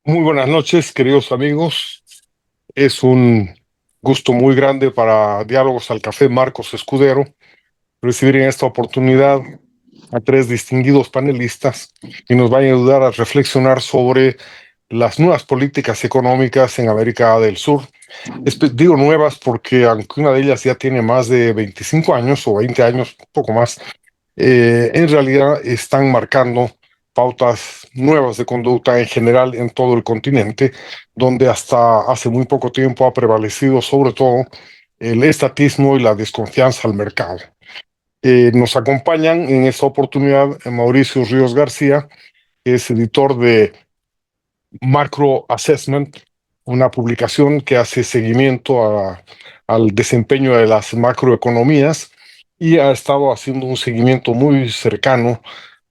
Muy buenas noches, queridos amigos. Es un gusto muy grande para Diálogos al Café Marcos Escudero recibir en esta oportunidad a tres distinguidos panelistas que nos van a ayudar a reflexionar sobre las nuevas políticas económicas en América del Sur. Digo nuevas porque aunque una de ellas ya tiene más de 25 años o 20 años, un poco más, en realidad están marcando pautas nuevas de conducta en general en todo el continente, donde hasta hace muy poco tiempo ha prevalecido sobre todo el estatismo y la desconfianza al mercado. Nos acompañan en esta oportunidad Mauricio Ríos García, que es editor de Macro Assessment, una publicación que hace seguimiento al desempeño de las macroeconomías y ha estado haciendo un seguimiento muy cercano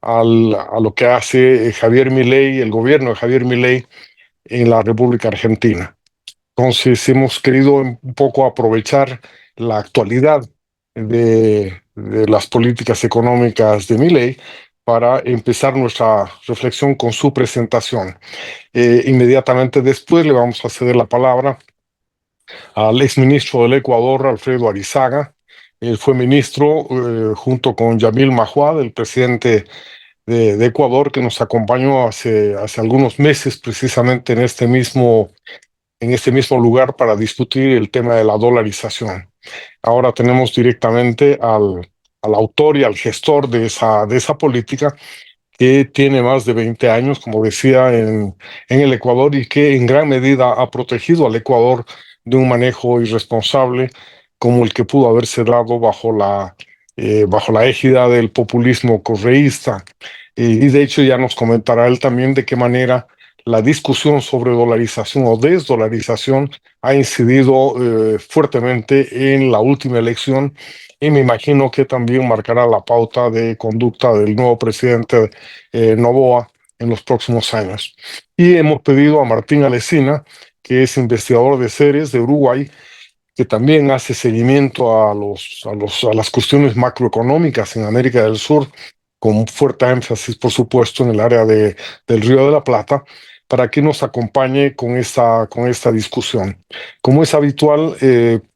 a lo que hace Javier Milei, el gobierno de Javier Milei en la República Argentina. Entonces hemos querido un poco aprovechar la actualidad de las políticas económicas de Milei para empezar nuestra reflexión con su presentación. Inmediatamente después le vamos a ceder la palabra al exministro del Ecuador, Alfredo Arizaga. Él fue ministro junto con Yamil Mahuad, el presidente de Ecuador, que nos acompañó hace algunos meses precisamente en este mismo lugar para discutir el tema de la dolarización. Ahora tenemos directamente al autor y al gestor de esa política, que tiene más de 20 años, como decía, en el Ecuador y que en gran medida ha protegido al Ecuador de un manejo irresponsable como el que pudo haberse dado bajo la égida del populismo correísta. Y de hecho ya nos comentará él también de qué manera la discusión sobre dolarización o desdolarización ha incidido fuertemente en la última elección, y me imagino que también marcará la pauta de conducta del nuevo presidente Noboa en los próximos años. Y hemos pedido a Martín Alesina, que es investigador de series de Uruguay, que también hace seguimiento a las cuestiones macroeconómicas en América del Sur, con fuerte énfasis, por supuesto, en el área del Río de la Plata, para que nos acompañe con esta discusión. Como es habitual,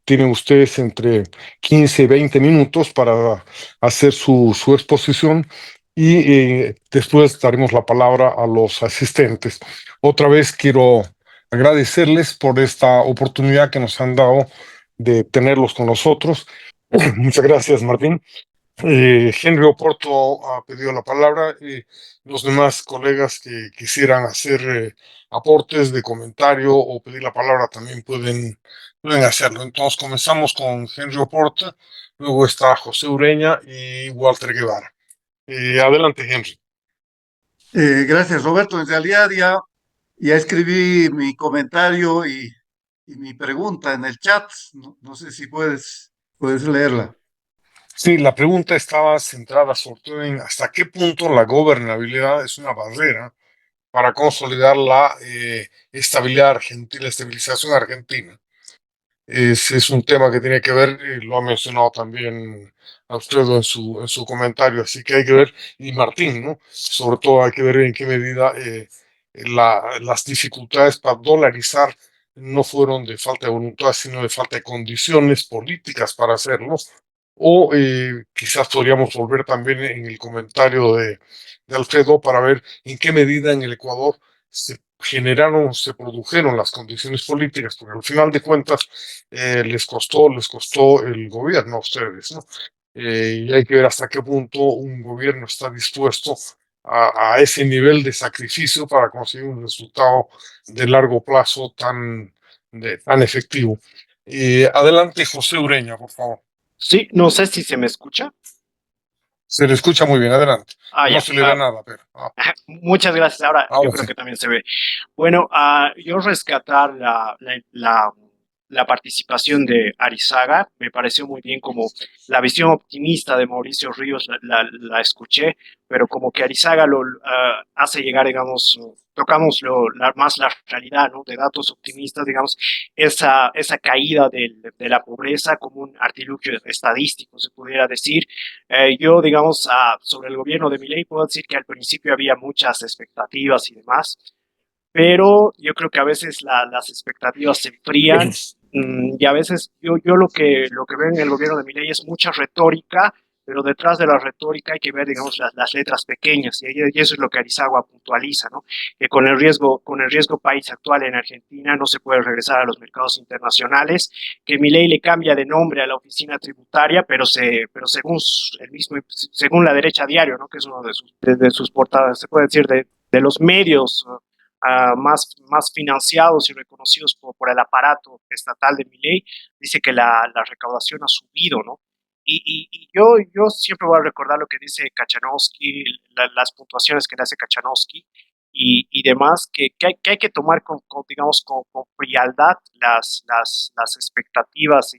tienen ustedes entre 15 y 20 minutos para hacer su exposición y después daremos la palabra a los asistentes. Otra vez quiero agradecerles por esta oportunidad que nos han dado de tenerlos con nosotros. Muchas gracias, Martín. Henry Oporto ha pedido la palabra y los demás colegas que quisieran hacer aportes de comentario o pedir la palabra también pueden hacerlo. Entonces comenzamos con Henry Oporto, luego está José Ureña y Walter Guevara. Adelante, Henry. Gracias, Roberto. En realidad ya escribí mi comentario y mi pregunta en el chat. No sé si puedes leerla. Sí, la pregunta estaba centrada sobre todo en hasta qué punto la gobernabilidad es una barrera para consolidar la estabilidad argentina, la estabilización argentina. Es un tema que tiene que ver, lo ha mencionado también Alfredo en su comentario, así que hay que ver, y Martín, ¿no? Sobre todo hay que ver en qué medida las dificultades para dolarizar no fueron de falta de voluntad, sino de falta de condiciones políticas para hacerlo. O quizás podríamos volver también en el comentario de Alfredo para ver en qué medida en el Ecuador se generaron, se produjeron las condiciones políticas, porque al final de cuentas les costó el gobierno a ustedes, ¿no? Y hay que ver hasta qué punto un gobierno está dispuesto a ese nivel de sacrificio para conseguir un resultado de largo plazo tan efectivo. Adelante, José Ureña, por favor. Sí, no sé si se me escucha. Se le escucha muy bien, adelante. No Ya. se le ve nada, pero. Muchas gracias. Ahora yo Ahora creo sí. que también se ve. Bueno, yo rescatar la participación de Arizaga me pareció muy bien, como la visión optimista de Mauricio Ríos la escuché, pero como que Arizaga lo hace llegar, digamos, tocamos más la realidad, ¿no? De datos optimistas, digamos, esa caída de la pobreza como un artilugio estadístico, se pudiera decir. Yo, digamos, sobre el gobierno de Milei puedo decir que al principio había muchas expectativas y demás, pero yo creo que a veces las expectativas se enfrían y a veces yo lo que veo en el gobierno de Milei es mucha retórica, pero detrás de la retórica hay que ver, digamos, las letras pequeñas y eso es lo que Arizagua puntualiza, ¿no? Que con el riesgo país actual en Argentina no se puede regresar a los mercados internacionales, que Milei le cambia de nombre a la oficina tributaria, pero según el mismo, según la derecha diario, ¿no? Que es uno de sus portadas, se puede decir, de los medios más financiados y reconocidos el aparato estatal de Milei, dice que la recaudación ha subido, ¿no? Y yo siempre voy a recordar lo que dice Kachanowski, las puntuaciones que le hace Kachanowski y demás, que hay que tomar digamos, con frialdad las expectativas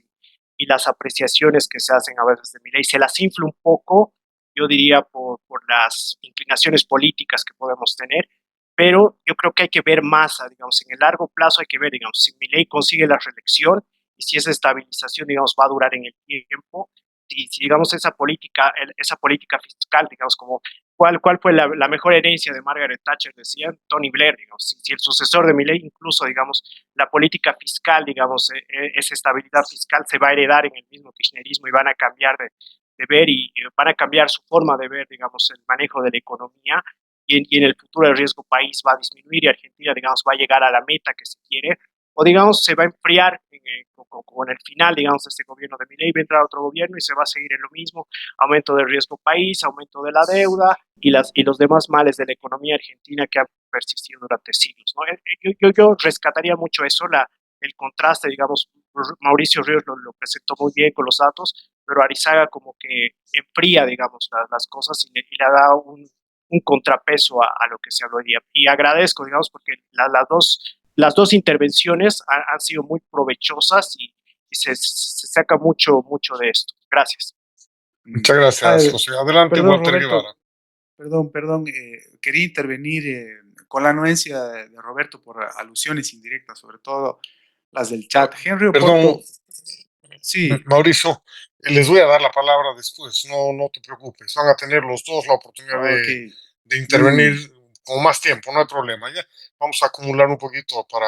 y las apreciaciones que se hacen a veces de Milei. Se las infla un poco, yo diría, por las inclinaciones políticas que podemos tener, pero yo creo que hay que ver más, digamos, en el largo plazo hay que ver, digamos, si Milei consigue la reelección y si esa estabilización, digamos, va a durar en el tiempo, si digamos, esa política fiscal, digamos, como cuál fue la mejor herencia de Margaret Thatcher, decían Tony Blair, digamos, si el sucesor de Milei, incluso, digamos, la política fiscal, digamos, esa estabilidad fiscal se va a heredar en el mismo kirchnerismo y van a cambiar de ver y van a cambiar su forma de ver, digamos, el manejo de la economía y en el futuro el riesgo país va a disminuir y Argentina, digamos, va a llegar a la meta que se quiere, o digamos, se va a enfriar con el final, digamos, de este gobierno de Milei, va a entrar otro gobierno y se va a seguir en lo mismo, aumento del riesgo país, aumento de la deuda y los demás males de la economía argentina que han persistido durante siglos, ¿no? Yo rescataría mucho eso, el contraste, digamos, Mauricio Ríos lo presentó muy bien con los datos, pero Arizaga como que enfría, digamos, las cosas y le da un contrapeso a lo que se habló hoy día. Y agradezco, digamos, porque las dos intervenciones han sido muy provechosas y se saca mucho de esto. Gracias. Muchas gracias, José. Adelante, Perdón, Walter Roberto, Guevara. perdón, quería intervenir con la anuencia de Roberto por alusiones indirectas, sobre todo las del chat. Henry Perdón, Oporto, sí, Mauricio, les voy a dar la palabra después, no te preocupes. Van a tener los dos la oportunidad ok. de intervenir con más tiempo, no hay problema. Ya vamos a acumular un poquito para.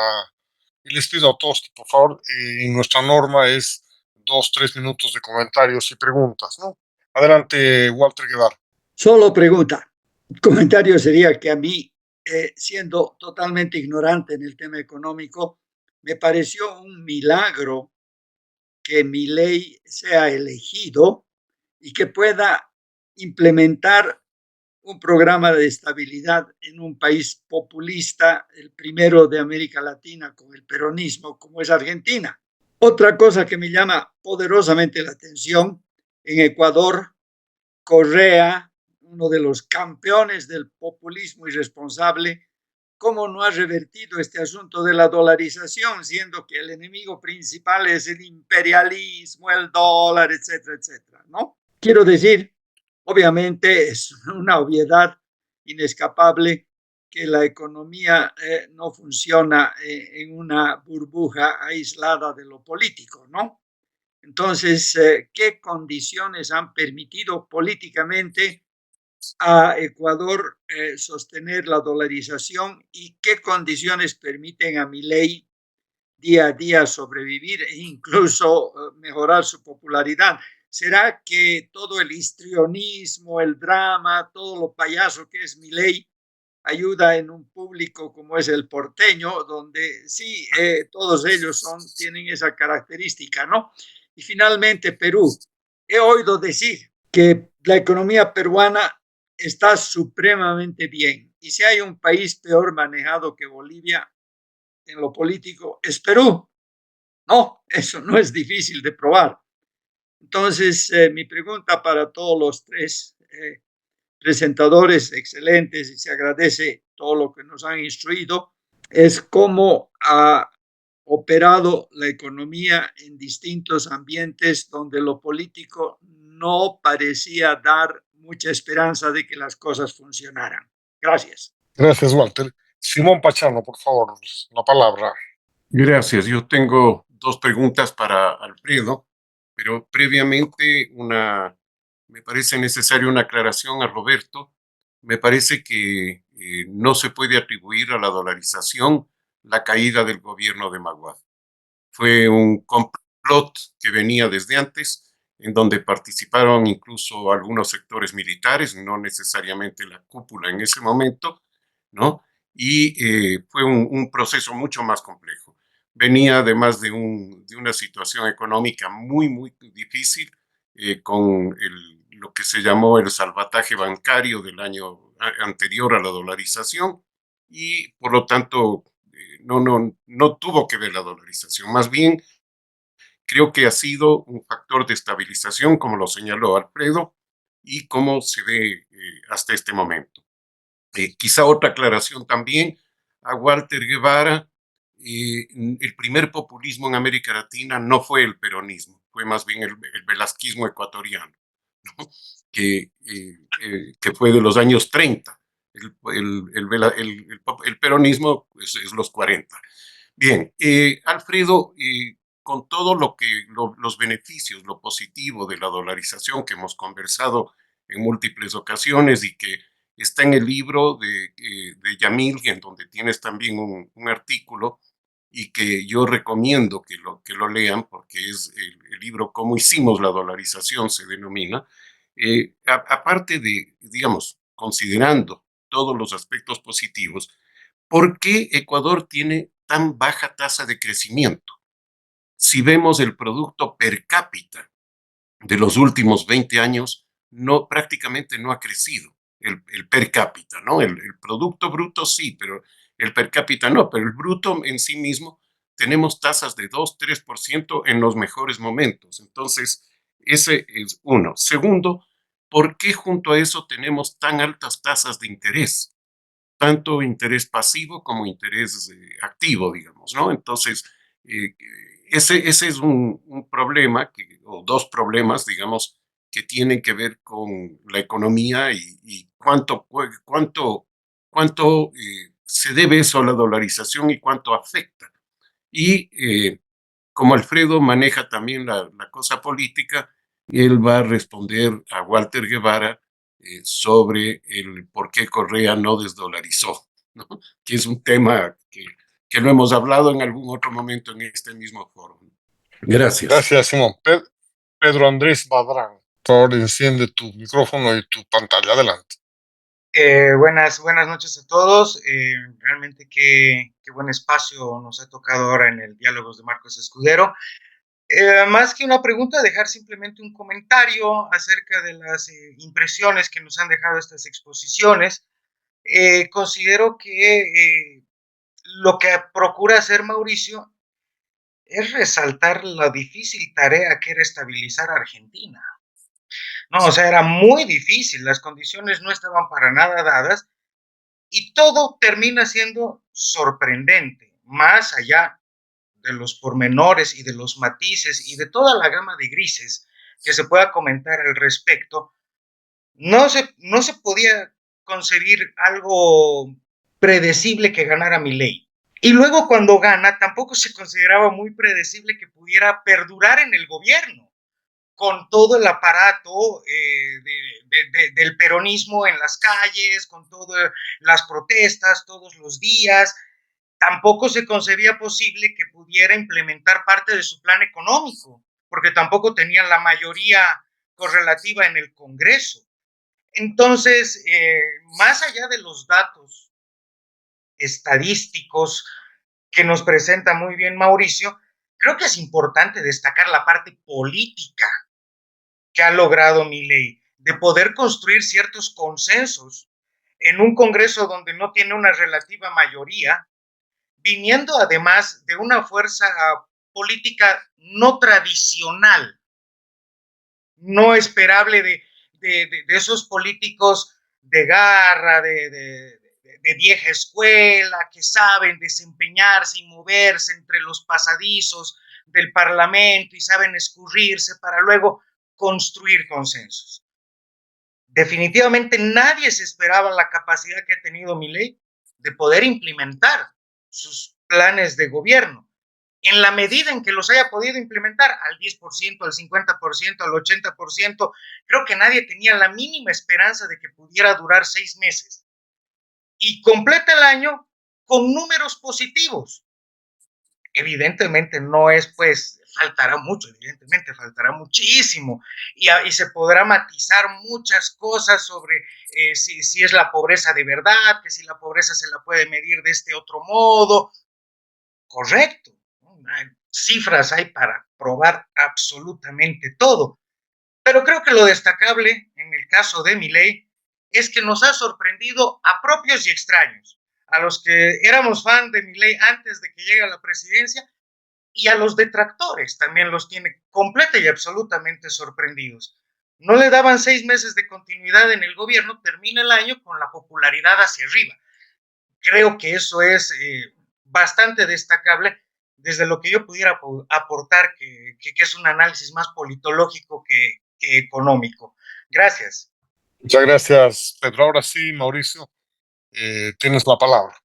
Y les pido a todos que, por favor, y nuestra norma es 2, 3 minutos de comentarios y preguntas, ¿no? Adelante, Walter Guevara. Solo pregunta. El comentario sería que a mí, siendo totalmente ignorante en el tema económico, me pareció un milagro que Milei sea elegido y que pueda implementar un programa de estabilidad en un país populista, el primero de América Latina con el peronismo, como es Argentina. Otra cosa que me llama poderosamente la atención, en Ecuador, Correa, uno de los campeones del populismo irresponsable, cómo no ha revertido este asunto de la dolarización, siendo que el enemigo principal es el imperialismo, el dólar, etcétera, etcétera, ¿no? Quiero decir, obviamente es una obviedad inescapable que la economía no funciona en una burbuja aislada de lo político, ¿no? Entonces, ¿qué condiciones han permitido políticamente a Ecuador sostener la dolarización y qué condiciones permiten a Milei día a día sobrevivir e incluso mejorar su popularidad? ¿Será que todo el histrionismo, el drama, todo lo payaso que es Milei ayuda en un público como es el porteño, donde sí, todos ellos tienen esa característica, ¿no? Y finalmente, Perú. He oído decir que la economía peruana está supremamente bien. Y si hay un país peor manejado que Bolivia en lo político, es Perú. No, eso no es difícil de probar. Entonces, mi pregunta para todos los tres presentadores excelentes y se agradece todo lo que nos han instruido, es cómo ha operado la economía en distintos ambientes donde lo político no parecía dar mucha esperanza de que las cosas funcionaran. Gracias. Gracias, Walter. Simón Pachano, por favor, la palabra. Gracias. Yo tengo dos preguntas para Alfredo, pero previamente me parece necesaria una aclaración a Roberto. Me parece que no se puede atribuir a la dolarización la caída del gobierno de Maguad. Fue un complot que venía desde antes, en donde participaron incluso algunos sectores militares, no necesariamente la cúpula en ese momento, ¿no? Y fue un proceso mucho más complejo. Venía además de una situación económica muy, muy difícil, con lo que se llamó el salvataje bancario del año anterior a la dolarización, y por lo tanto no tuvo que ver la dolarización. Más bien, creo que ha sido un factor de estabilización, como lo señaló Alfredo, y como se ve hasta este momento. Quizá otra aclaración también a Walter Guevara: el primer populismo en América Latina no fue el peronismo, fue más bien el velasquismo ecuatoriano, ¿no? Que fue de los años 30. El peronismo es los 40. Bien, Alfredo, con todo los beneficios, lo positivo de la dolarización que hemos conversado en múltiples ocasiones y que está en el libro de Yamil, en donde tienes también un artículo, y que yo recomiendo que lo lean, porque es el libro Cómo hicimos la dolarización, se denomina. Aparte de, digamos, considerando todos los aspectos positivos, ¿por qué Ecuador tiene tan baja tasa de crecimiento? Si vemos el producto per cápita de los últimos 20 años, prácticamente no ha crecido el per cápita, ¿no? El Producto Bruto sí, pero el per cápita no, pero el bruto en sí mismo tenemos tasas de 2-3% en los mejores momentos. Entonces, ese es uno. Segundo, ¿por qué junto a eso tenemos tan altas tasas de interés? Tanto interés pasivo como interés activo, digamos, ¿no? Entonces, eh, ese es un problema, o dos problemas, digamos, que tienen que ver con la economía y cuánto se debe eso a la dolarización y cuánto afecta. Y como Alfredo maneja también la cosa política, él va a responder a Walter Guevara sobre el por qué Correa no desdolarizó, ¿no? Que es un tema que lo hemos hablado en algún otro momento en este mismo foro. Gracias. Gracias, Simón. Pedro Andrés Badrán, por favor, enciende tu micrófono y tu pantalla. Adelante. Buenas noches a todos. Realmente qué buen espacio nos ha tocado ahora en el Diálogos de Marcos Escudero. Más que una pregunta, dejar simplemente un comentario acerca de las impresiones que nos han dejado estas exposiciones. Considero que lo que procura hacer Mauricio es resaltar la difícil tarea que era estabilizar a Argentina. No, o sea, era muy difícil, las condiciones no estaban para nada dadas y todo termina siendo sorprendente, más allá de los pormenores y de los matices y de toda la gama de grises que se pueda comentar al respecto. No se podía concebir algo predecible que ganara Milei. Y luego cuando gana, tampoco se consideraba muy predecible que pudiera perdurar en el gobierno, con todo el aparato del peronismo en las calles, con todas las protestas todos los días. Tampoco se concebía posible que pudiera implementar parte de su plan económico, porque tampoco tenían la mayoría correlativa en el Congreso. Entonces, más allá de los datos estadísticos que nos presenta muy bien Mauricio, creo que es importante destacar la parte política que ha logrado Milei, de poder construir ciertos consensos en un Congreso donde no tiene una relativa mayoría, viniendo además de una fuerza política no tradicional, no esperable de esos políticos de garra, de vieja escuela, que saben desempeñarse y moverse entre los pasadizos del Parlamento y saben escurrirse para luego construir consensos. Definitivamente nadie se esperaba la capacidad que ha tenido Milei de poder implementar sus planes de gobierno. En la medida en que los haya podido implementar, al 10%, al 50%, al 80%, creo que nadie tenía la mínima esperanza de que pudiera durar 6 meses. y completa el año con números positivos. Evidentemente no es, pues, faltará mucho, evidentemente faltará muchísimo y se podrá matizar muchas cosas sobre si es la pobreza de verdad, que si la pobreza se la puede medir de este otro modo. Correcto, ¿no? Hay cifras hay para probar absolutamente todo. Pero creo que lo destacable en el caso de Milei es que nos ha sorprendido a propios y extraños, a los que éramos fan de Milei antes de que llegue a la presidencia y a los detractores también los tiene completa y absolutamente sorprendidos. No le daban 6 meses de continuidad en el gobierno, termina el año con la popularidad hacia arriba. Creo que eso es bastante destacable desde lo que yo pudiera aportar, que es un análisis más politológico que económico. Gracias. Muchas gracias, Pedro. Ahora sí, Mauricio, tienes la palabra.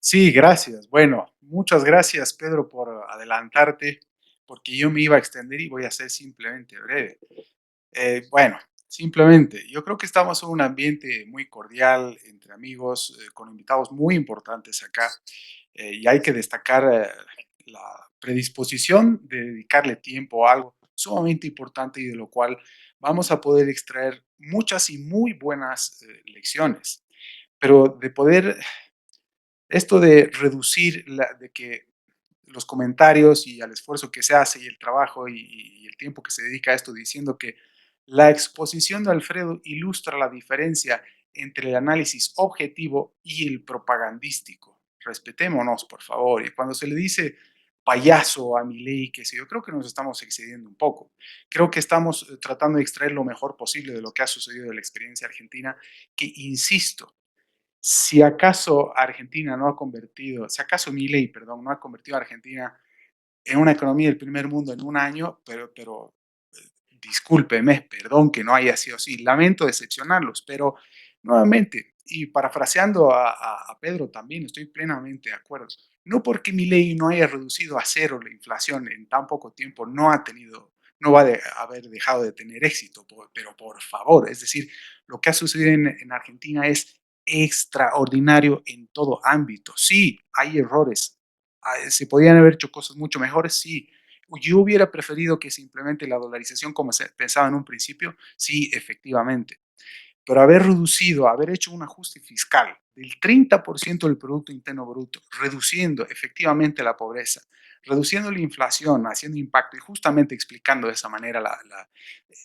Sí, gracias. Bueno, muchas gracias, Pedro, por adelantarte, porque yo me iba a extender y voy a ser simplemente breve. Bueno, simplemente, yo creo que estamos en un ambiente muy cordial, entre amigos, con invitados muy importantes acá, y hay que destacar la predisposición de dedicarle tiempo a algo sumamente importante y de lo cual vamos a poder extraer muchas y muy buenas lecciones. Pero de poder, esto de reducir, de que los comentarios y al esfuerzo que se hace y el trabajo y el tiempo que se dedica a esto, diciendo que la exposición de Alfredo ilustra la diferencia entre el análisis objetivo y el propagandístico. Respetémonos, por favor. Y cuando se le dice payaso a Milei, que sé yo, creo que nos estamos excediendo un poco. Creo que estamos tratando de extraer lo mejor posible de lo que ha sucedido de la experiencia argentina, que, insisto, si acaso Argentina no ha convertido, si acaso Milei, perdón, no ha convertido a Argentina en una economía del primer mundo en un año, pero discúlpeme, perdón que no haya sido así, lamento decepcionarlos, pero nuevamente, y parafraseando a Pedro también, estoy plenamente de acuerdo. No porque mi ley no haya reducido a cero la inflación en tan poco tiempo, no va a haber dejado de tener éxito, pero por favor, es decir, lo que ha sucedido en Argentina es extraordinario en todo ámbito. Sí, hay errores, se podían haber hecho cosas mucho mejores, sí. Yo hubiera preferido que se implemente la dolarización como se pensaba en un principio, sí, efectivamente. Pero haber reducido, haber hecho un ajuste fiscal del 30% del Producto Interno Bruto, reduciendo efectivamente la pobreza, reduciendo la inflación, haciendo impacto y justamente explicando de esa manera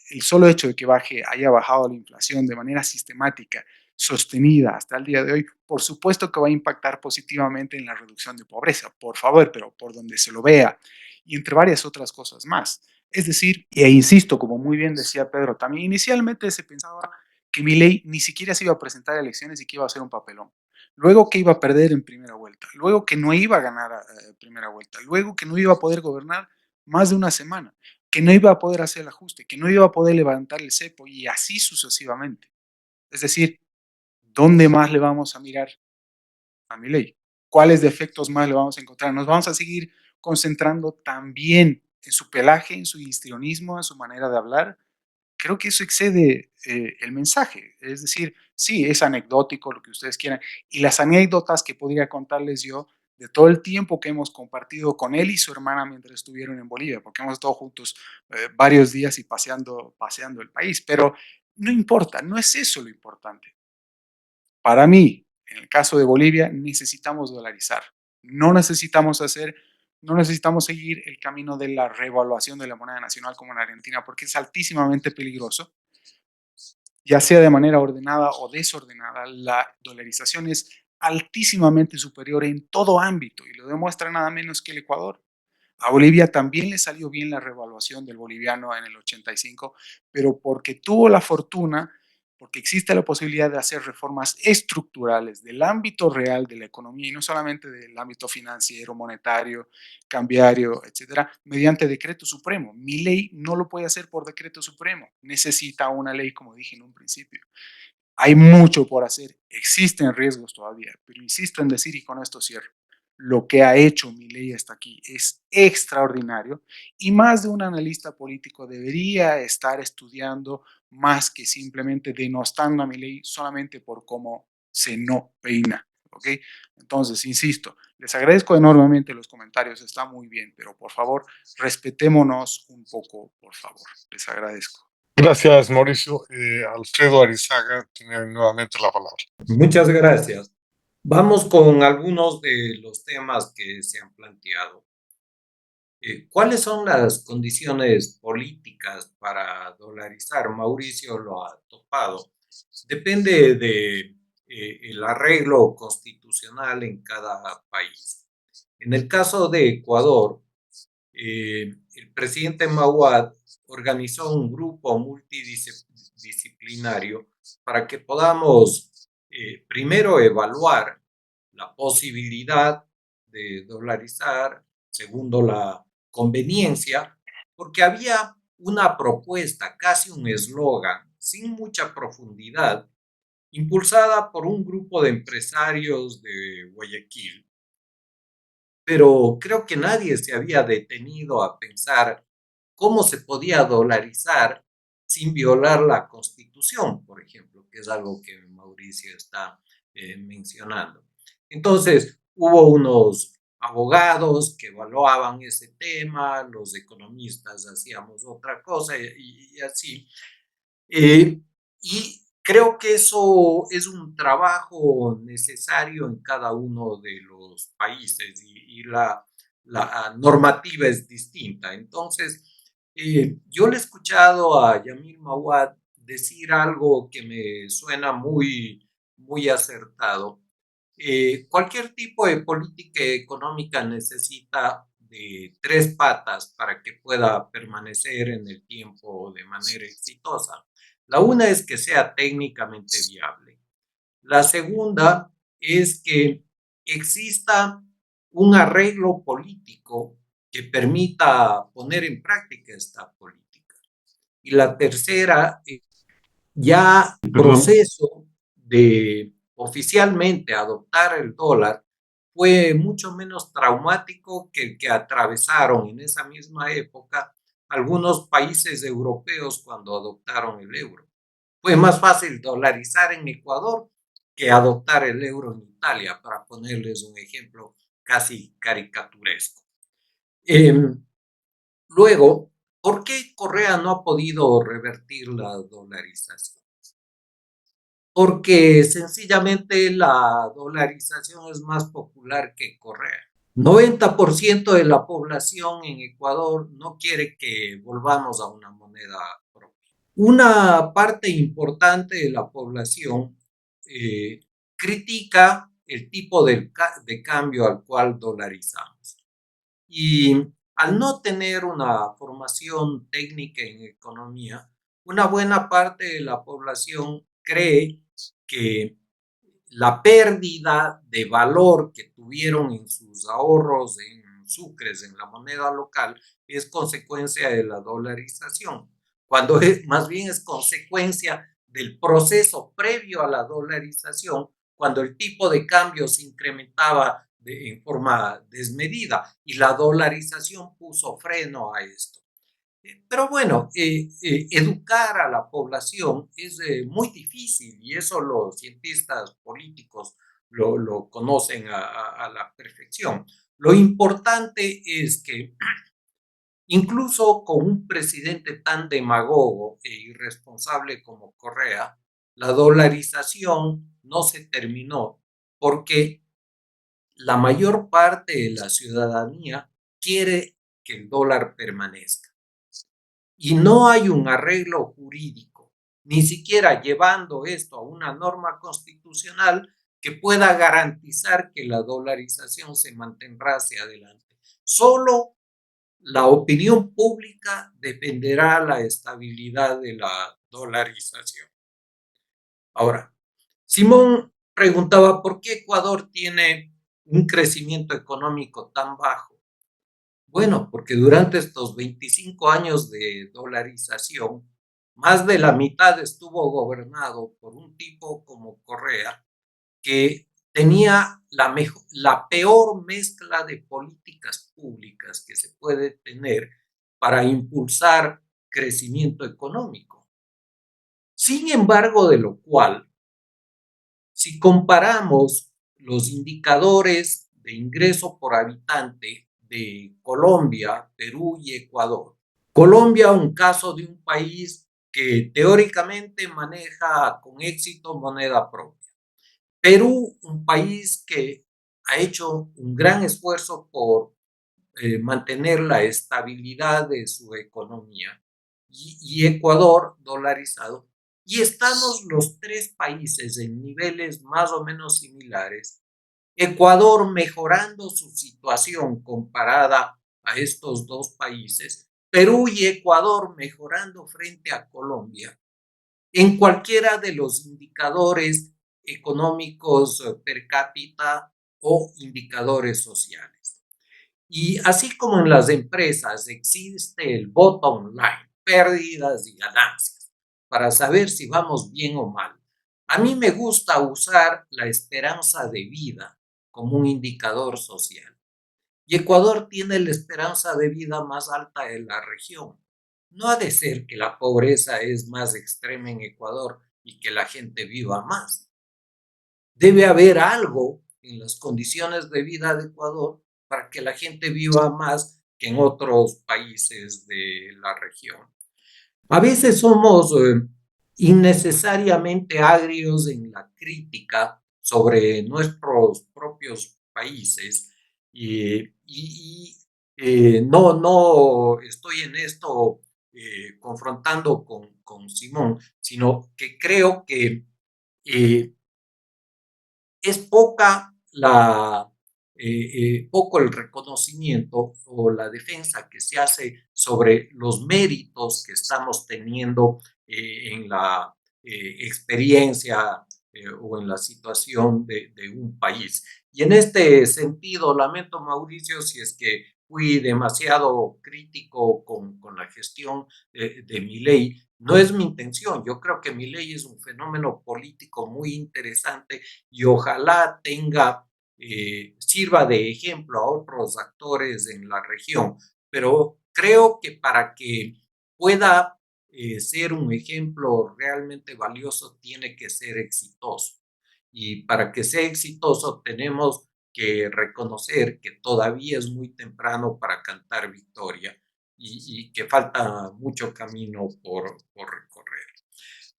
el solo hecho de que haya bajado la inflación de manera sistemática, sostenida hasta el día de hoy, por supuesto que va a impactar positivamente en la reducción de pobreza, por favor, pero por donde se lo vea, y entre varias otras cosas más. Es decir, e insisto, como muy bien decía Pedro, también inicialmente se pensaba que Milei ni siquiera se iba a presentar a elecciones y que iba a hacer un papelón. Luego que iba a perder en primera vuelta, luego que no iba a ganar primera vuelta, luego que no iba a poder gobernar más de una semana, que no iba a poder hacer el ajuste, que no iba a poder levantar el cepo y así sucesivamente. Es decir, ¿dónde más le vamos a mirar a Milei? ¿Cuáles defectos más le vamos a encontrar? Nos vamos a seguir concentrando también en su pelaje, en su histrionismo, en su manera de hablar. Creo que eso excede el mensaje. Es decir, sí, es anecdótico, lo que ustedes quieran. Y las anécdotas que podría contarles yo de todo el tiempo que hemos compartido con él y su hermana mientras estuvieron en Bolivia, porque hemos estado juntos varios días y paseando el país. Pero no importa, no es eso lo importante. Para mí, en el caso de Bolivia, necesitamos dolarizar. No necesitamos hacer, no necesitamos seguir el camino de la revaluación de la moneda nacional como en Argentina, porque es altísimamente peligroso. Ya sea de manera ordenada o desordenada, la dolarización es altísimamente superior en todo ámbito y lo demuestra nada menos que el Ecuador. A Bolivia también le salió bien la revaluación del boliviano en el 85, pero porque tuvo la fortuna, porque existe la posibilidad de hacer reformas estructurales del ámbito real de la economía y no solamente del ámbito financiero, monetario, cambiario, etcétera, mediante decreto supremo. Mi ley no lo puede hacer por decreto supremo, necesita una ley, como dije en un principio. Hay mucho por hacer, existen riesgos todavía, pero insisto en decir, y con esto cierro, lo que ha hecho Milei hasta aquí es extraordinario y más de un analista político debería estar estudiando más que simplemente denostando a Milei solamente por cómo se no peina, ¿ok? Entonces, insisto, les agradezco enormemente los comentarios, está muy bien, pero por favor, respetémonos un poco, por favor, les agradezco. Gracias, Mauricio. Alfredo Arizaga tiene nuevamente la palabra. Muchas gracias. Vamos con algunos de los temas que se han planteado. ¿Cuáles son las condiciones políticas para dolarizar? Mauricio lo ha topado. Depende de el arreglo constitucional en cada país. En el caso de Ecuador, el presidente Mauad organizó un grupo multidisciplinario para que podamos primero evaluar la posibilidad de dolarizar, segundo la conveniencia, porque había una propuesta, casi un eslogan, sin mucha profundidad, impulsada por un grupo de empresarios de Guayaquil, pero creo que nadie se había detenido a pensar cómo se podía dolarizar sin violar la Constitución, por ejemplo, que es algo que Mauricio está mencionando. Entonces, hubo unos abogados que evaluaban ese tema, los economistas hacíamos otra cosa y así. Y creo que eso es un trabajo necesario en cada uno de los países y la normativa es distinta. Entonces, yo le he escuchado a Yamil Mawad decir algo que me suena muy acertado. Cualquier tipo de política económica necesita de tres patas para que pueda permanecer en el tiempo de manera exitosa. La una es que sea técnicamente viable. La segunda es que exista un arreglo político que permita poner en práctica esta política. Y la tercera, ya el proceso de oficialmente adoptar el dólar fue mucho menos traumático que el que atravesaron en esa misma época algunos países europeos cuando adoptaron el euro. Fue más fácil dolarizar en Ecuador que adoptar el euro en Italia, para ponerles un ejemplo casi caricaturesco. Luego, ¿por qué Correa no ha podido revertir la dolarización? Porque sencillamente la dolarización es más popular que Correa. 90% de la población en Ecuador no quiere que volvamos a una moneda propia. Una parte importante de la población critica el tipo de cambio al cual dolarizamos. Y al no tener una formación técnica en economía, una buena parte de la población cree que la pérdida de valor que tuvieron en sus ahorros en sucres, en la moneda local, es consecuencia de la dolarización, cuando más bien es consecuencia del proceso previo a la dolarización, cuando el tipo de cambio se incrementaba en forma desmedida y la dolarización puso freno a esto. Pero bueno, educar a la población es muy difícil y eso los cientistas políticos lo conocen a la perfección. Lo importante es que incluso con un presidente tan demagogo e irresponsable como Correa, la dolarización no se terminó porque la mayor parte de la ciudadanía quiere que el dólar permanezca. Y no hay un arreglo jurídico, ni siquiera llevando esto a una norma constitucional que pueda garantizar que la dolarización se mantendrá hacia adelante. Solo la opinión pública dependerá de la estabilidad de la dolarización. Ahora, Simón preguntaba por qué Ecuador tiene un crecimiento económico tan bajo. Bueno, porque durante estos 25 años de dolarización, más de la mitad estuvo gobernado por un tipo como Correa, que tenía la peor mezcla de políticas públicas que se puede tener para impulsar crecimiento económico. Sin embargo, de lo cual Si comparamos los indicadores de ingreso por habitante de Colombia, Perú y Ecuador, Colombia, un caso de un país que teóricamente maneja con éxito moneda propia. Perú, un país que ha hecho un gran esfuerzo por mantener la estabilidad de su economía, y Ecuador dolarizado. Y estamos los tres países en niveles más o menos similares. Ecuador mejorando su situación comparada a estos dos países. Perú y Ecuador mejorando frente a Colombia en cualquiera de los indicadores económicos per cápita o indicadores sociales. Y así como en las empresas existe el bottom line, pérdidas y ganancias, para saber si vamos bien o mal, a mí me gusta usar la esperanza de vida como un indicador social. Y Ecuador tiene la esperanza de vida más alta de la región. No ha de ser que la pobreza es más extrema en Ecuador y que la gente viva más. Debe haber algo en las condiciones de vida de Ecuador para que la gente viva más que en otros países de la región. A veces somos innecesariamente agrios en la crítica sobre nuestros propios países no estoy en esto confrontando con Simón, sino que creo que es poco el reconocimiento o la defensa que se hace sobre los méritos que estamos teniendo en la experiencia o en la situación de un país. Y en este sentido, lamento, Mauricio, si es que fui demasiado crítico con la gestión de Milei. No es mi intención. Yo creo que Milei es un fenómeno político muy interesante y ojalá sirva de ejemplo a otros actores en la región. Pero creo que para que pueda ser un ejemplo realmente valioso, tiene que ser exitoso. Y para que sea exitoso, tenemos que reconocer que todavía es muy temprano para cantar victoria y que falta mucho camino por recorrer.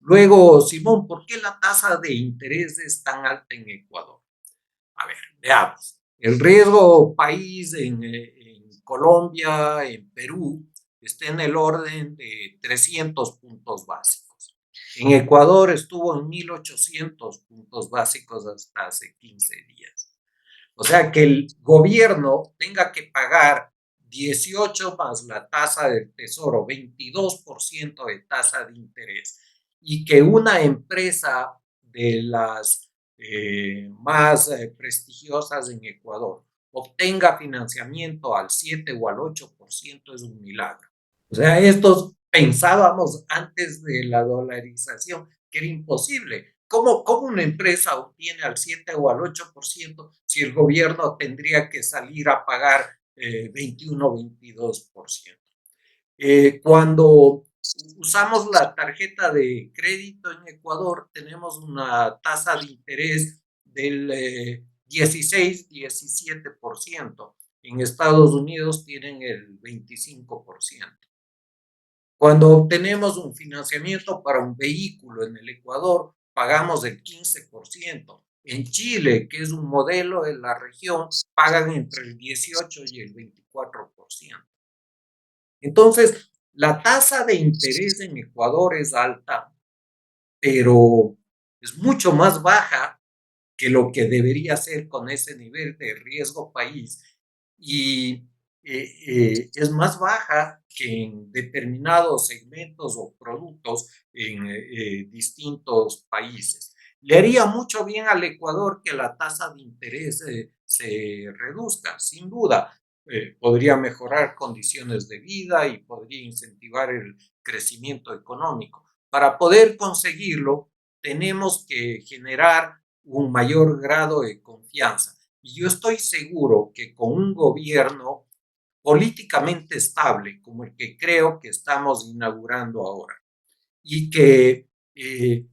Luego, Simón, ¿por qué la tasa de interés es tan alta en Ecuador? A ver, veamos. El riesgo país en Colombia, en Perú, está en el orden de 300 puntos básicos. En Ecuador estuvo en 1.800 puntos básicos hasta hace 15 días. O sea, que el gobierno tenga que pagar 18 más la tasa del tesoro, 22% de tasa de interés, y que una empresa de las más prestigiosas en Ecuador obtenga financiamiento al 7 o al 8% es un milagro. O sea, estos pensábamos antes de la dolarización que era imposible. ¿Cómo una empresa obtiene al 7 o al 8% si el gobierno tendría que salir a pagar 21 o 22%? Cuando usamos la tarjeta de crédito en Ecuador, tenemos una tasa de interés del 16-17%. En Estados Unidos tienen el 25%. Cuando obtenemos un financiamiento para un vehículo en el Ecuador, pagamos el 15%. En Chile, que es un modelo de la región, pagan entre el 18 y el 24%. Entonces, la tasa de interés en Ecuador es alta, pero es mucho más baja que lo que debería ser con ese nivel de riesgo país y es más baja que en determinados segmentos o productos en distintos países. Le haría mucho bien al Ecuador que la tasa de interés se reduzca, sin duda. Podría mejorar condiciones de vida y podría incentivar el crecimiento económico. Para poder conseguirlo, tenemos que generar un mayor grado de confianza. Y yo estoy seguro que con un gobierno políticamente estable, como el que creo que estamos inaugurando ahora, y que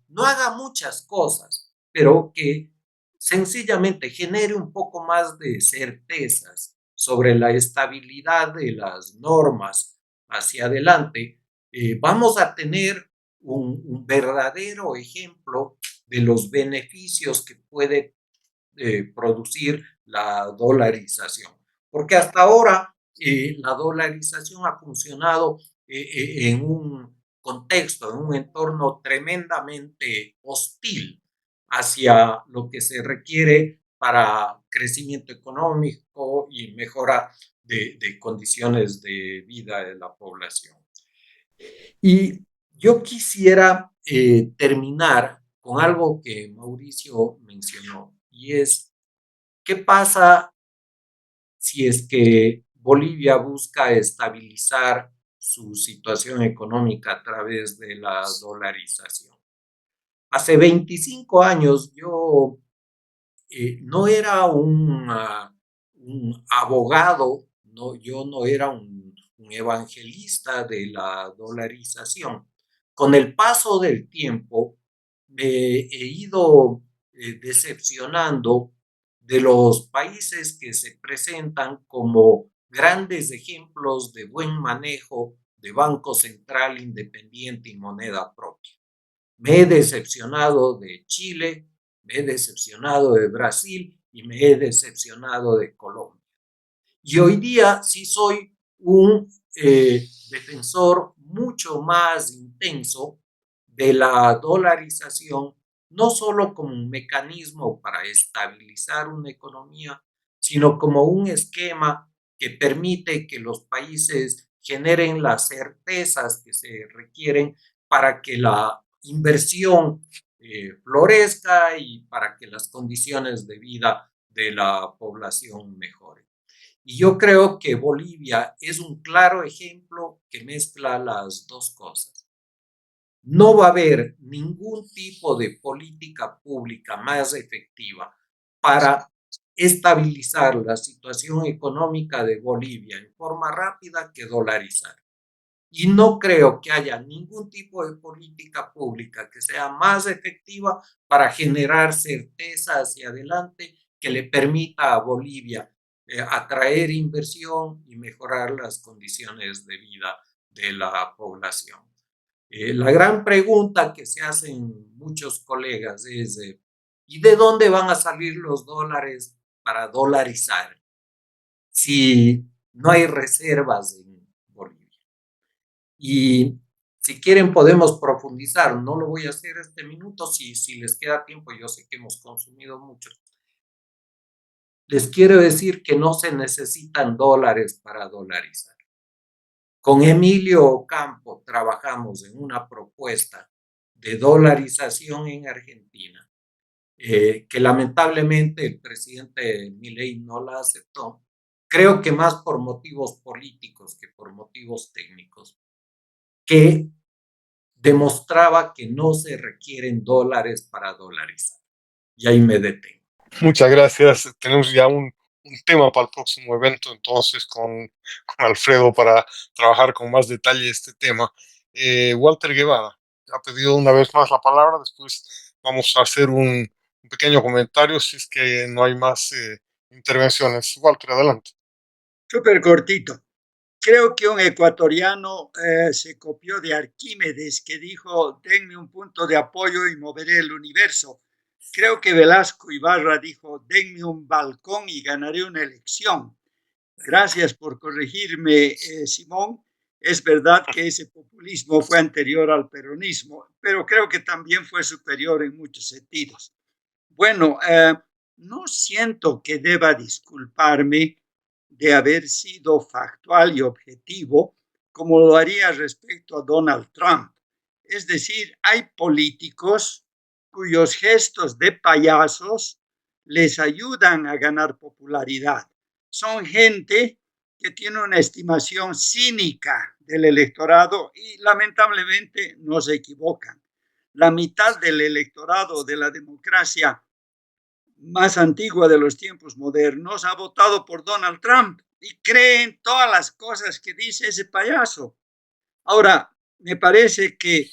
no haga muchas cosas, pero que sencillamente genere un poco más de certezas sobre la estabilidad de las normas hacia adelante, vamos a tener un verdadero ejemplo de los beneficios que puede producir la dolarización. Porque hasta ahora la dolarización ha funcionado en un contexto, en un entorno tremendamente hostil hacia lo que se requiere para crecimiento económico y mejora de condiciones de vida de la población. Y yo quisiera terminar con algo que Mauricio mencionó, y es, ¿qué pasa si es que Bolivia busca estabilizar su situación económica a través de la dolarización? Hace 25 años yo no era un abogado, no, yo no era un evangelista de la dolarización. Con el paso del tiempo me he ido decepcionando de los países que se presentan como grandes ejemplos de buen manejo de Banco Central independiente y moneda propia. Me he decepcionado de Chile, me he decepcionado de Brasil y me he decepcionado de Colombia. Y hoy día sí soy un defensor mucho más intenso de la dolarización, no solo como un mecanismo para estabilizar una economía, sino como un esquema que permite que los países generen las certezas que se requieren para que la inversión florezca y para que las condiciones de vida de la población mejoren. Y yo creo que Bolivia es un claro ejemplo que mezcla las dos cosas. No va a haber ningún tipo de política pública más efectiva para estabilizar la situación económica de Bolivia en forma rápida que dolarizar. Y no creo que haya ningún tipo de política pública que sea más efectiva para generar certeza hacia adelante que le permita a Bolivia atraer inversión y mejorar las condiciones de vida de la población. La gran pregunta que se hacen muchos colegas es, ¿y de dónde van a salir los dólares para dolarizar si no hay reservas en Bolivia? Y si quieren podemos profundizar, no lo voy a hacer este minuto, si les queda tiempo, yo sé que hemos consumido mucho. Les quiero decir que no se necesitan dólares para dolarizar. Con Emilio Ocampo trabajamos en una propuesta de dolarización en Argentina, que lamentablemente el presidente Milei no la aceptó, creo que más por motivos políticos que por motivos técnicos, que demostraba que no se requieren dólares para dolarizar. Y ahí me detengo. Muchas gracias. Tenemos ya un tema para el próximo evento, entonces, con Alfredo para trabajar con más detalle este tema. Walter Guevara ha pedido una vez más la palabra, después vamos a hacer un pequeño comentario si es que no hay más intervenciones. Walter, adelante. Súper cortito. Creo que un ecuatoriano se copió de Arquímedes, que dijo, denme un punto de apoyo y moveré el universo. Creo que Velasco Ibarra dijo, denme un balcón y ganaré una elección. Gracias por corregirme, Simón. Es verdad que ese populismo fue anterior al peronismo, pero creo que también fue superior en muchos sentidos. Bueno, no siento que deba disculparme de haber sido factual y objetivo como lo haría respecto a Donald Trump. Es decir, hay políticos cuyos gestos de payasos les ayudan a ganar popularidad. Son gente que tiene una estimación cínica del electorado y lamentablemente no se equivocan. La mitad del electorado de la democracia más antigua de los tiempos modernos ha votado por Donald Trump y creen todas las cosas que dice ese payaso. Ahora, me parece que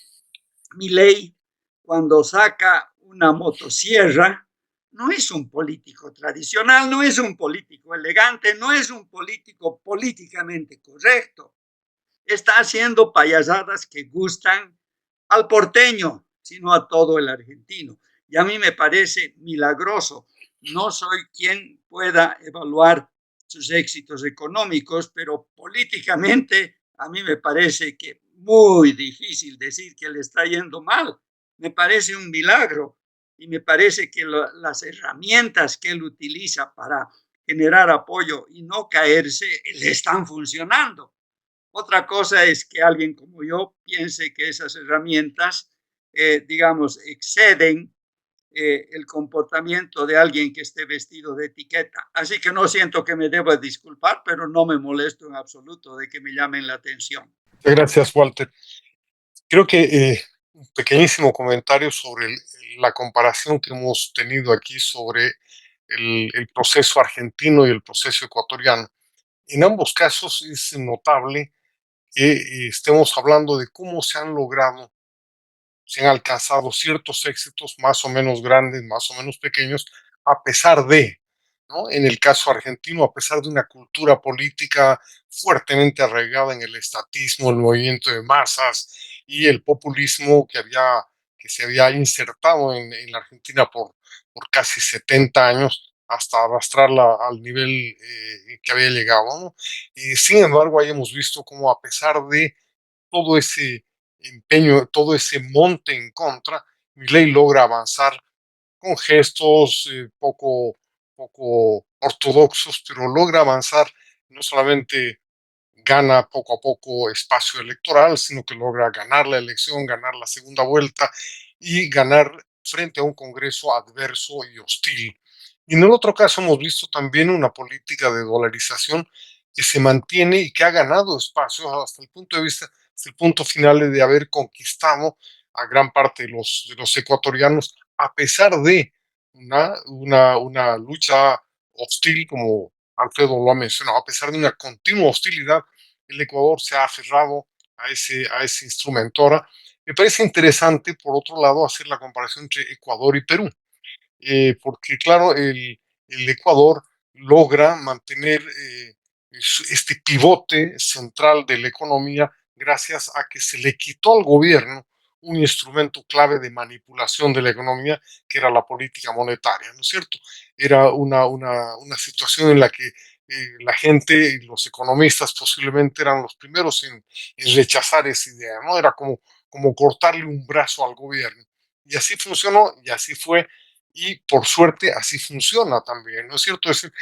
Milei, cuando saca una motosierra, no es un político tradicional, no es un político elegante, no es un político políticamente correcto. Está haciendo payasadas que gustan al porteño, sino a todo el argentino. Y a mí me parece milagroso. No soy quien pueda evaluar sus éxitos económicos, pero políticamente a mí me parece que muy difícil decir que le está yendo mal. Me parece un milagro y me parece que las herramientas que él utiliza para generar apoyo y no caerse le están funcionando. Otra cosa es que alguien como yo piense que esas herramientas, digamos, exceden el comportamiento de alguien que esté vestido de etiqueta. Así que no siento que me deba disculpar, pero no me molesto en absoluto de que me llamen la atención. Gracias, Walter. Creo que un pequeñísimo comentario sobre la comparación que hemos tenido aquí sobre el proceso argentino y el proceso ecuatoriano. En ambos casos es notable que estemos hablando de cómo se han alcanzado ciertos éxitos más o menos grandes, más o menos pequeños, a pesar de, ¿no? En el caso argentino, a pesar de una cultura política fuertemente arraigada en el estatismo, el movimiento de masas y el populismo que se había insertado en la Argentina por casi 70 años, hasta arrastrarla al nivel que había llegado, ¿no? Sin embargo, ahí hemos visto cómo a pesar de todo ese empeño, todo ese monte en contra, Milei logra avanzar con gestos poco ortodoxos, pero logra avanzar, no solamente gana poco a poco espacio electoral, sino que logra ganar la elección, ganar la segunda vuelta y ganar frente a un Congreso adverso y hostil. Y en el otro caso hemos visto también una política de dolarización que se mantiene y que ha ganado espacio hasta el punto de vista, hasta el punto final de haber conquistado a gran parte de los ecuatorianos, a pesar de una lucha hostil, como Alfredo lo ha mencionado, a pesar de una continua hostilidad, el Ecuador se ha aferrado a ese instrumento. Ahora, me parece interesante, por otro lado, hacer la comparación entre Ecuador y Perú, porque claro, el Ecuador logra mantener este pivote central de la economía gracias a que se le quitó al gobierno un instrumento clave de manipulación de la economía, que era la política monetaria, ¿no es cierto? Era una situación en la que la gente y los economistas posiblemente eran los primeros en rechazar esa idea, ¿no? Era como cortarle un brazo al gobierno. Y así funcionó y así fue y por suerte así funciona también, ¿no es cierto? Es decir,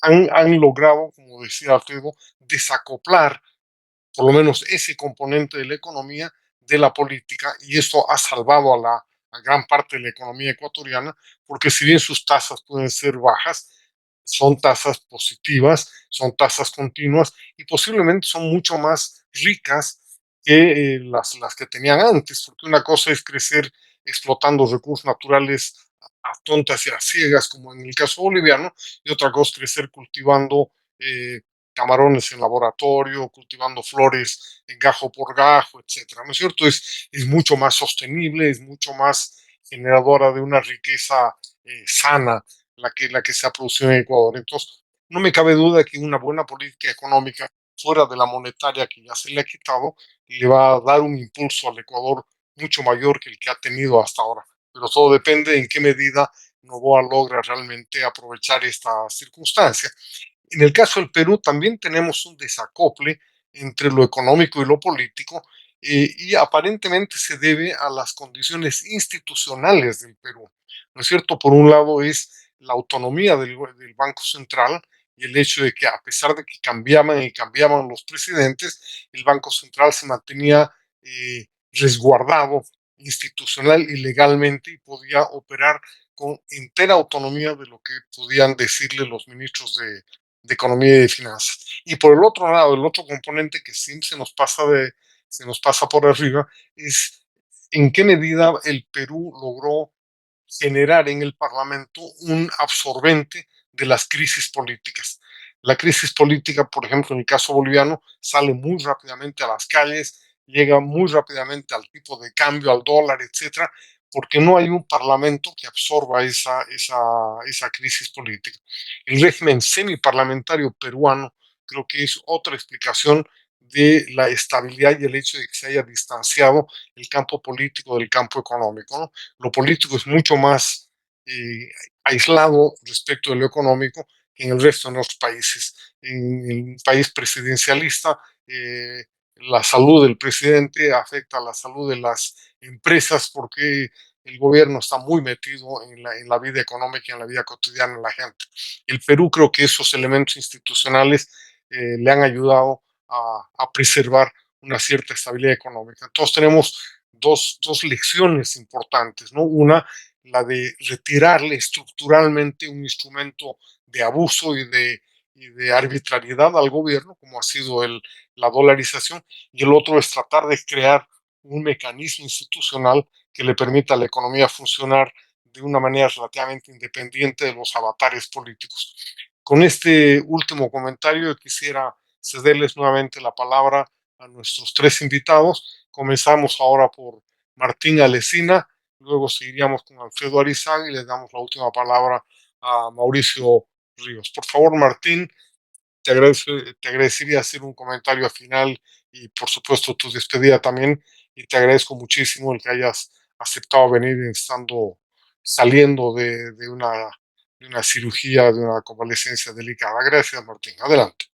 han logrado, como decía Alfredo, desacoplar por lo menos ese componente de la economía de la política y esto ha salvado a gran parte de la economía ecuatoriana porque si bien sus tasas pueden ser bajas, son tasas positivas, son tasas continuas y posiblemente son mucho más ricas que las que tenían antes, porque una cosa es crecer explotando recursos naturales a tontas y a ciegas, como en el caso boliviano, y otra cosa es crecer cultivando camarones en laboratorio, cultivando flores en gajo por gajo, etcétera, ¿no es cierto? Es mucho más sostenible, es mucho más generadora de una riqueza sana la que se ha producido en Ecuador. Entonces, no me cabe duda que una buena política económica fuera de la monetaria que ya se le ha quitado, le va a dar un impulso al Ecuador mucho mayor que el que ha tenido hasta ahora. Pero todo depende en qué medida Novoa logra realmente aprovechar esta circunstancia. En el caso del Perú también tenemos un desacople entre lo económico y lo político y aparentemente se debe a las condiciones institucionales del Perú. ¿No es cierto? Por un lado es la autonomía del Banco Central y el hecho de que a pesar de que cambiaban y cambiaban los presidentes, el Banco Central se mantenía resguardado institucional y legalmente y podía operar con entera autonomía de lo que podían decirle los ministros de Economía y de Finanzas. Y por el otro lado, el otro componente que siempre se nos pasa por arriba es en qué medida el Perú logró generar en el Parlamento un absorbente de las crisis políticas. La crisis política, por ejemplo, en el caso boliviano, sale muy rápidamente a las calles, llega muy rápidamente al tipo de cambio, al dólar, etcétera, porque no hay un parlamento que absorba esa crisis política. El régimen semiparlamentario peruano creo que es otra explicación de la estabilidad y el hecho de que se haya distanciado el campo político del campo económico, ¿no? Lo político es mucho más eh, aislado respecto de lo económico que en el resto de los países. En un país presidencialista, la salud del presidente afecta a la salud de las empresas porque el gobierno está muy metido en la vida económica y en la vida cotidiana de la gente. El Perú creo que esos elementos institucionales le han ayudado a preservar una cierta estabilidad económica. Entonces tenemos dos lecciones importantes, ¿no? Una, la de retirarle estructuralmente un instrumento de abuso y de arbitrariedad al gobierno, como ha sido la dolarización, y el otro es tratar de crear un mecanismo institucional que le permita a la economía funcionar de una manera relativamente independiente de los avatares políticos. Con este último comentario quisiera cederles nuevamente la palabra a nuestros tres invitados. Comenzamos ahora por Martín Alesina, luego seguiríamos con Alfredo Arizaga y les damos la última palabra a Mauricio Ríos. Por favor, Martín, te agradecería hacer un comentario final y por supuesto tu despedida también, y te agradezco muchísimo el que hayas aceptado venir estando saliendo de una cirugía, de una convalecencia delicada. Gracias, Martín. Adelante.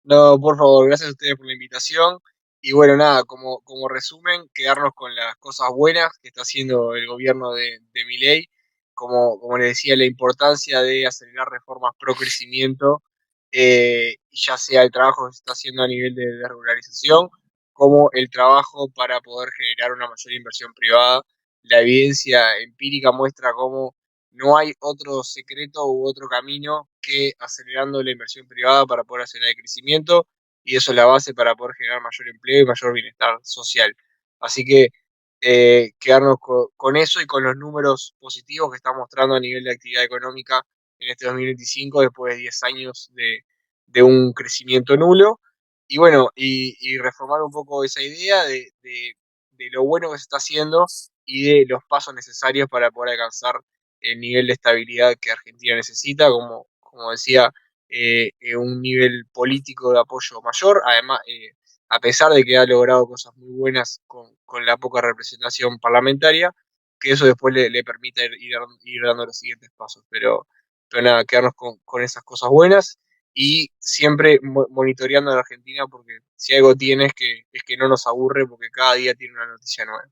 No, por favor, gracias a ustedes por la invitación. Y bueno, nada, como resumen, quedarnos con las cosas buenas que está haciendo el gobierno de Milei. Como les decía, la importancia de acelerar reformas pro crecimiento, ya sea el trabajo que se está haciendo a nivel de regularización, como el trabajo para poder generar una mayor inversión privada. La evidencia empírica muestra cómo no hay otro secreto u otro camino que acelerando la inversión privada para poder acelerar el crecimiento, y eso es la base para poder generar mayor empleo y mayor bienestar social. Así que quedarnos con eso y con los números positivos que está mostrando a nivel de actividad económica en este 2025, después de 10 años de un crecimiento nulo. Y bueno, y reformar un poco esa idea de lo bueno que se está haciendo y de los pasos necesarios para poder alcanzar el nivel de estabilidad que Argentina necesita, como decía, un nivel político de apoyo mayor, además, a pesar de que ha logrado cosas muy buenas con la poca representación parlamentaria, que eso después le permite ir dando los siguientes pasos. Pero nada, quedarnos con esas cosas buenas y siempre monitoreando a la Argentina, porque si algo tiene es que no nos aburre, porque cada día tiene una noticia nueva.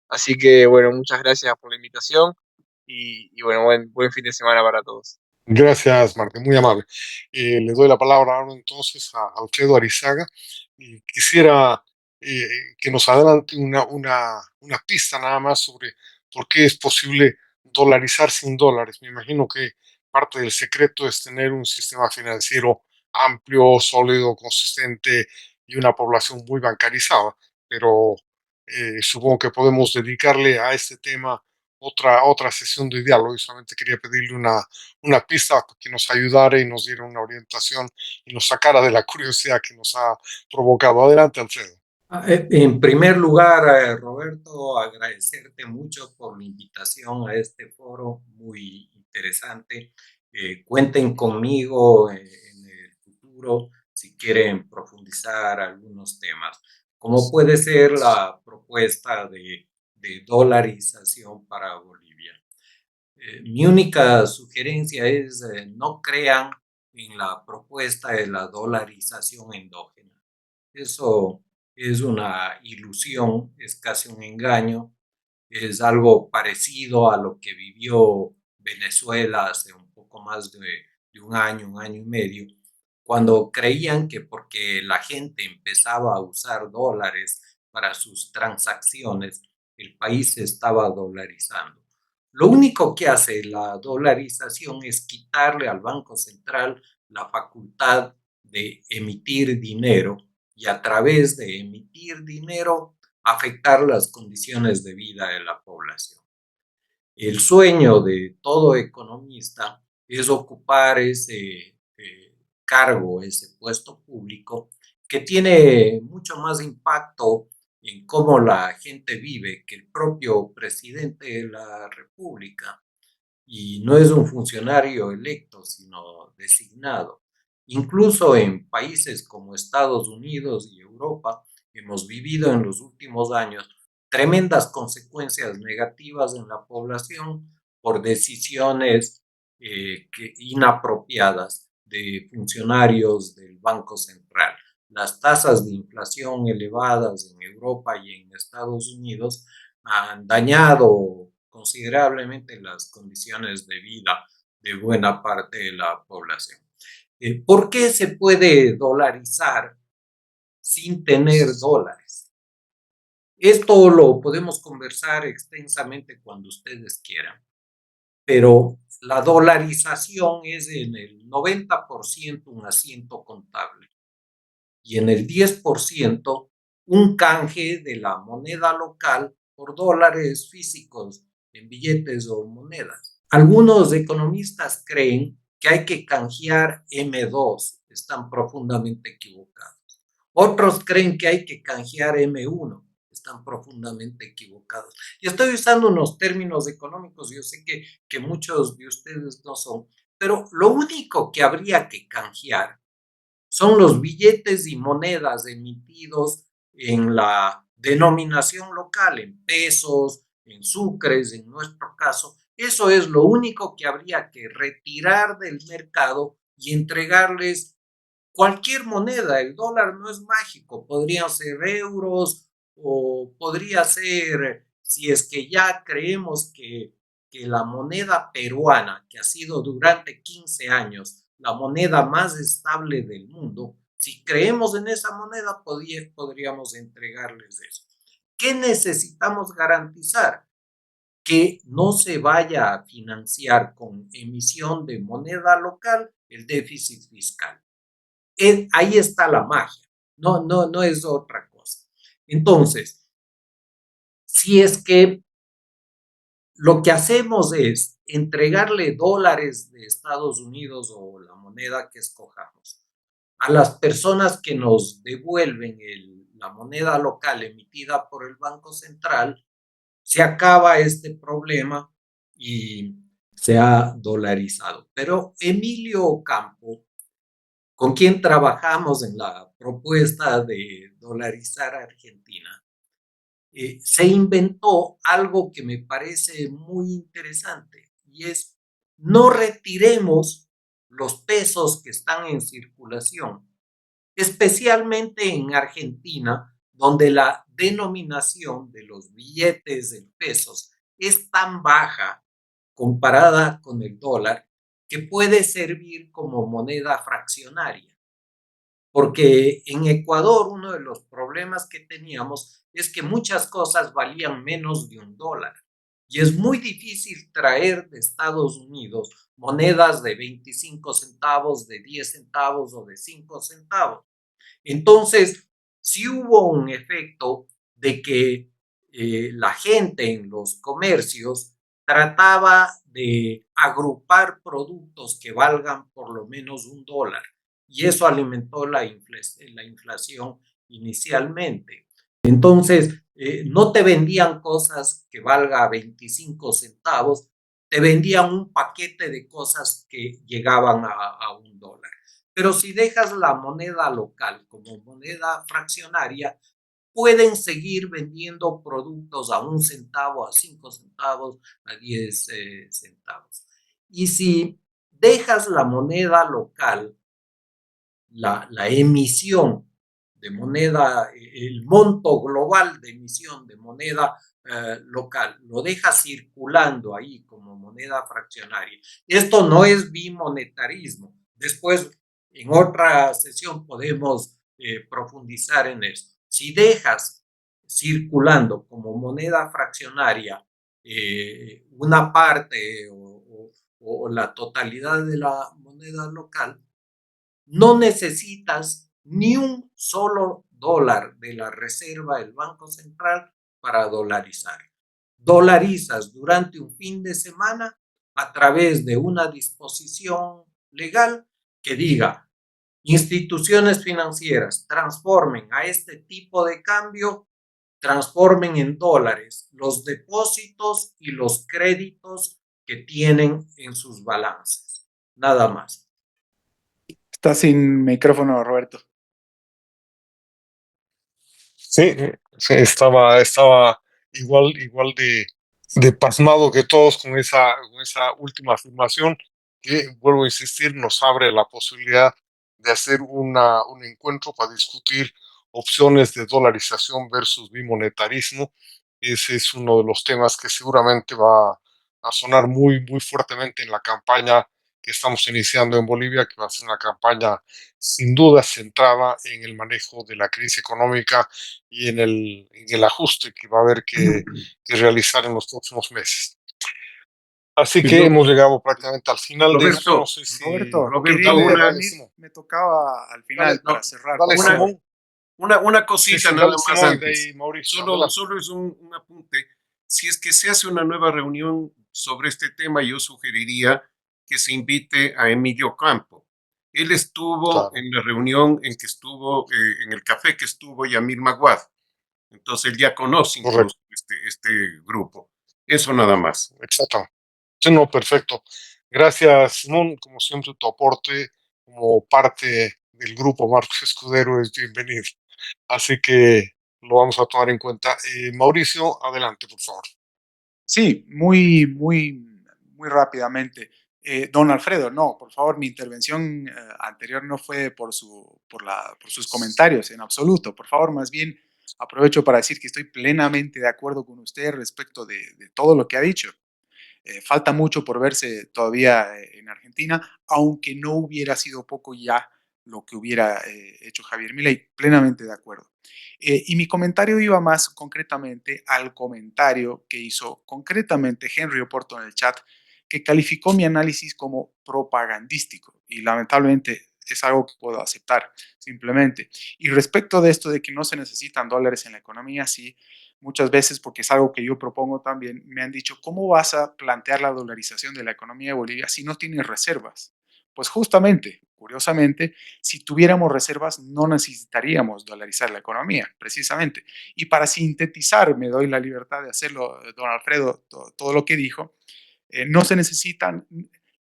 Así que bueno, muchas gracias por la invitación y bueno, buen fin de semana para todos. Gracias, Martín, muy amable. Le doy la palabra ahora entonces a Alfredo Arizaga y quisiera que nos adelante una pista nada más sobre por qué es posible dolarizar sin dólares. Me imagino que parte del secreto es tener un sistema financiero amplio, sólido, consistente y una población muy bancarizada, pero supongo que podemos dedicarle a este tema otra sesión de diálogo y solamente quería pedirle una pista que nos ayudara y nos diera una orientación y nos sacara de la curiosidad que nos ha provocado. Adelante, Alfredo. En primer lugar, Roberto, agradecerte mucho por la invitación a este foro muy interesante. Cuenten conmigo en el futuro si quieren profundizar algunos temas, como puede ser la propuesta de dolarización para Bolivia. Mi única sugerencia es no crean en la propuesta de la dolarización endógena. Eso es una ilusión, es casi un engaño, es algo parecido a lo que vivió Venezuela hace un poco más de un año y medio, cuando creían que porque la gente empezaba a usar dólares para sus transacciones, el país se estaba dolarizando. Lo único que hace la dolarización es quitarle al Banco Central la facultad de emitir dinero y a través de emitir dinero afectar las condiciones de vida de la población. El sueño de todo economista es ocupar ese cargo, ese puesto público que tiene mucho más impacto en cómo la gente vive que el propio presidente de la República, y no es un funcionario electo, sino designado. Incluso en países como Estados Unidos y Europa, hemos vivido en los últimos años tremendas consecuencias negativas en la población por decisiones inapropiadas de funcionarios del Banco Central. Las tasas de inflación elevadas en Europa y en Estados Unidos han dañado considerablemente las condiciones de vida de buena parte de la población. ¿Por qué se puede dolarizar sin tener dólares? Esto lo podemos conversar extensamente cuando ustedes quieran, pero la dolarización es en el 90% un asiento contable y en el 10% un canje de la moneda local por dólares físicos en billetes o monedas. Algunos economistas creen que hay que canjear M2, están profundamente equivocados. Otros creen que hay que canjear M1, están profundamente equivocados. Y estoy usando unos términos económicos, yo sé que muchos de ustedes no son, pero lo único que habría que canjear son los billetes y monedas emitidos en la denominación local, en pesos, en sucres, en nuestro caso. Eso es lo único que habría que retirar del mercado y entregarles cualquier moneda. El dólar no es mágico, podrían ser euros o podría ser, si es que ya creemos que la moneda peruana, que ha sido durante 15 años la moneda más estable del mundo, si creemos en esa moneda, podríamos entregarles eso. ¿Qué necesitamos garantizar? Que no se vaya a financiar con emisión de moneda local el déficit fiscal. Ahí está la magia, no es otra cosa. Entonces, si es que lo que hacemos es entregarle dólares de Estados Unidos o la moneda que escojamos a las personas que nos devuelven la moneda local emitida por el Banco Central, se acaba este problema y se ha dolarizado. Pero Emilio Campo, con quien trabajamos en la propuesta de dolarizar a Argentina, se inventó algo que me parece muy interesante y es no retiremos los pesos que están en circulación, especialmente en Argentina, donde la denominación de los billetes en pesos es tan baja comparada con el dólar que puede servir como moneda fraccionaria. Porque en Ecuador uno de los problemas que teníamos es que muchas cosas valían menos de $1 y es muy difícil traer de Estados Unidos monedas de 25 centavos, de 10 centavos o de 5 centavos. Entonces, sí hubo un efecto de que la gente en los comercios trataba de agrupar productos que valgan por lo menos $1 y eso alimentó la inflación inicialmente. Entonces, no te vendían cosas que valga 25 centavos, te vendían un paquete de cosas que llegaban a $1. Pero si dejas la moneda local como moneda fraccionaria, pueden seguir vendiendo productos a 1 centavo, a 5 centavos, a 10 centavos. Y si dejas la moneda local, la emisión de moneda, el monto global de emisión de moneda local, lo deja circulando ahí como moneda fraccionaria. Esto no es bimonetarismo. Después, en otra sesión, podemos profundizar en esto. Si dejas circulando como moneda fraccionaria una parte o la totalidad de la moneda local, no necesitas ni un solo dólar de la reserva del Banco Central para dolarizar. Dolarizas durante un fin de semana a través de una disposición legal que diga: instituciones financieras transformen a este tipo de cambio transformen en dólares los depósitos y los créditos que tienen en sus balances. Nada más. Está sin micrófono, Roberto. Sí, sí, estaba igual de pasmado que todos con esa última afirmación, que vuelvo a insistir, nos abre la posibilidad de hacer un encuentro para discutir opciones de dolarización versus bimonetarismo. Ese es uno de los temas que seguramente va a sonar muy fuertemente en la campaña que estamos iniciando en Bolivia, que va a ser una campaña sin duda centrada en el manejo de la crisis económica y en el ajuste que va a haber que realizar en los próximos meses. Así que hemos llegado prácticamente al final de esto. No Roberto, sé si... Roberto, Roberto, quería Dale, una, intervenir, Simón. me tocaba al final Dale, para no, cerrar, dale, por favor. Simón. una Sí, cosita sí, nada dale, más Simón, y de antes. ahí Mauricio. Adelante. Solo es un apunte. Si es que se hace una nueva reunión sobre este tema, yo sugeriría que se invite a Emilio Campo. Él estuvo Claro, en la reunión en que estuvo, en el café que estuvo Yamil Maguad. Entonces él ya conoce correcto, incluso este grupo. Eso nada más. exacto. Sí, no, perfecto. Gracias, Simón. Como siempre, tu aporte como parte del grupo Marcos Escudero es bienvenido. Así que lo vamos a tomar en cuenta. Mauricio, adelante, por favor. Sí, muy rápidamente. Don Alfredo, no, por favor, mi intervención anterior no fue por sus comentarios en absoluto. Por favor, más bien aprovecho para decir que estoy plenamente de acuerdo con usted respecto de todo lo que ha dicho. Falta mucho por verse todavía en Argentina, aunque no hubiera sido poco ya lo que hubiera hecho Javier Milei. Plenamente de acuerdo. Y mi comentario iba más concretamente al comentario que hizo concretamente Henry Oporto en el chat, que calificó mi análisis como propagandístico. Y lamentablemente es algo que puedo aceptar, simplemente. Y respecto de esto de que no se necesitan dólares en la economía, sí, muchas veces, porque es algo que yo propongo también, me han dicho, ¿cómo vas a plantear la dolarización de la economía de Bolivia si no tienes reservas? Pues justamente, curiosamente, si tuviéramos reservas no necesitaríamos dolarizar la economía, precisamente. Y para sintetizar, me doy la libertad de hacerlo, don Alfredo, todo lo que dijo, no se necesitan,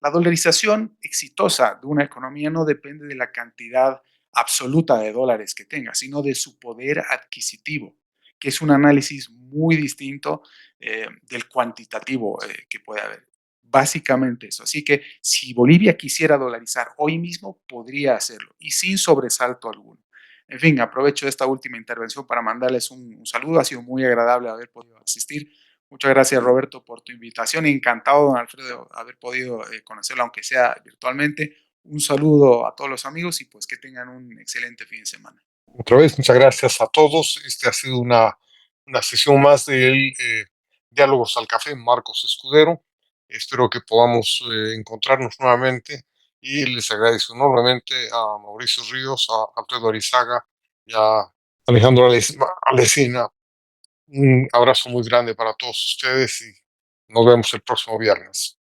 la dolarización exitosa de una economía no depende de la cantidad absoluta de dólares que tenga, sino de su poder adquisitivo, que es un análisis muy distinto del cuantitativo que puede haber. Básicamente eso. Así que si Bolivia quisiera dolarizar hoy mismo, podría hacerlo y sin sobresalto alguno. En fin, aprovecho esta última intervención para mandarles un saludo. Ha sido muy agradable haber podido asistir. Muchas gracias, Roberto, por tu invitación. Encantado, don Alfredo, haber podido conocerlo, aunque sea virtualmente. Un saludo a todos los amigos y pues que tengan un excelente fin de semana. Otra vez, muchas gracias a todos. Este ha sido una sesión más del Diálogos al Café, Marcos Escudero. Espero que podamos encontrarnos nuevamente y les agradezco enormemente a Mauricio Ríos, a Alfredo Arizaga y a Alejandro Alesina. Un abrazo muy grande para todos ustedes y nos vemos el próximo viernes.